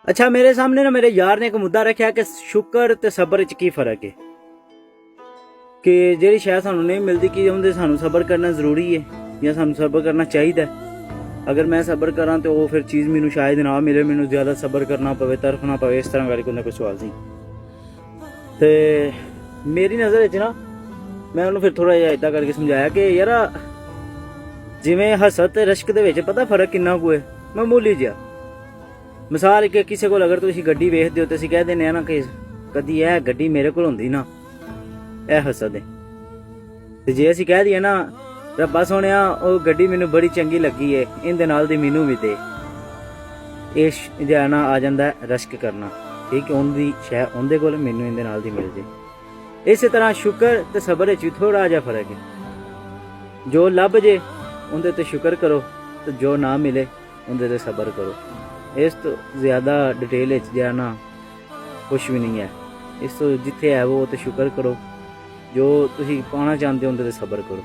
अच्छा मेरे सामने ना मेरे यार ने एक मुद्दा रखा कि शुक्र ते सबर च की फर्क है कि ਜਿਹੜੀ ਸ਼ਾਇਦ ਸਾਨੂੰ नहीं मिलती कि ਉਹਦੇ ਸਾਨੂੰ ਸਬਰ ਕਰਨਾ ਜ਼ਰੂਰੀ ਹੈ ਜਾਂ ਸਾਨੂੰ ਸਬਰ ਕਰਨਾ ਚਾਹੀਦਾ ਅਗਰ ਮੈਂ ਸਬਰ ਕਰਾਂ ਤੇ ਉਹ ਫਿਰ ਚੀਜ਼ ਮੈਨੂੰ ਸ਼ਾਇਦ ਨਾ ਮਿਲੇ ਮੈਨੂੰ ਜ਼ਿਆਦਾ ਸਬਰ ਕਰਨਾ ਪਵੇ ਤਰਫਣਾ ਪਵੇ ਇਸ ਤਰ੍ਹਾਂ ਕਰਕੇ ਕੋਈ ਨਾ ਕੋਈ ਸਵਾਲ ਸੀ ਤੇ ਮੇਰੀ ਨਜ਼ਰ ਵਿੱਚ ਨਾ ਮੈਂ ਉਹਨੂੰ ਫਿਰ ਥੋੜਾ ਜਿਹਾ ਇਦਾਂ ਕਰਕੇ ਸਮਝਾਇਆ ਕਿ ਯਾਰ ਜਿਵੇਂ ਹਸਰਤ ਤੇ ਰਸ਼ਕ ਦੇ ਵਿੱਚ ਪਤਾ ਫਰਕ ਕਿੰਨਾ ਕੁ ਹੈ ਮਾਮੂਲੀ ਜਿਹਾ ਮਿਸਾਲ ਕਿ ਕਿਸੇ ਕੋਲ ਅਗਰ ਤੁਸੀਂ ਗੱਡੀ ਵੇਖਦੇ ਹੋ ਤੇ ਅਸੀਂ ਕਹਿ ਦਿੰਦੇ ਆ ਨਾ ਕਿ ਕਦੀ ਇਹ ਗੱਡੀ ਮੇਰੇ ਕੋਲ ਹੁੰਦੀ ਨਾ ਇਹ ਹਸਦ ਹੈ ਤੇ ਜੇ ਅਸੀਂ ਕਹਿ ਦਈਏ ਨਾ ਰੱਬਾ ਸੋਹਣਿਆ ਉਹ ਗੱਡੀ ਮੈਨੂੰ ਬੜੀ ਚੰਗੀ ਲੱਗੀ ਏ ਇਹਦੇ ਨਾਲ ਦੀ ਮੈਨੂੰ ਵੀ ਦੇ ਇਹ ਜਿਹੜਾ ਨਾ ਆ ਜਾਂਦਾ ਰਸ਼ਕ ਕਰਨਾ ਠੀਕ ਉਹਦੀ ਸ਼ੈ ਉਹਦੇ ਕੋਲ ਮੈਨੂੰ ਇਹਦੇ ਨਾਲ ਦੀ ਮਿਲ ਜੇ ਇਸੇ ਤਰ੍ਹਾਂ ਸ਼ੁਕਰ ਤੇ ਸਬਰ ਵਿੱਚ ਵੀ ਥੋੜਾ ਜਿਹਾ ਫਰਕ ਹੈ ਜੋ ਲੱਭ ਜੇ ਉਹਦੇ ਤੇ ਸ਼ੁਕਰ ਕਰੋ ਤੇ ਜੋ ਨਾ ਮਿਲੇ ਉਹਦੇ ਤੇ ਸਬਰ ਕਰੋ ਇਸ ਤੋਂ ਜ਼ਿਆਦਾ ਡਿਟੇਲ ਵਿੱਚ ਜਿਹੜਾ ਨਾ ਕੁਛ ਵੀ ਨਹੀਂ ਹੈ ਇਸ ਤੋਂ ਜਿੱਥੇ ਹੈ ਉਹ ਤੇ ਸ਼ੁਕਰ ਕਰੋ ਜੋ ਤੁਸੀਂ ਪਾਉਣਾ ਚਾਹੁੰਦੇ ਹੋ ਉਹਦੇ ਤੇ ਸਬਰ ਕਰੋ।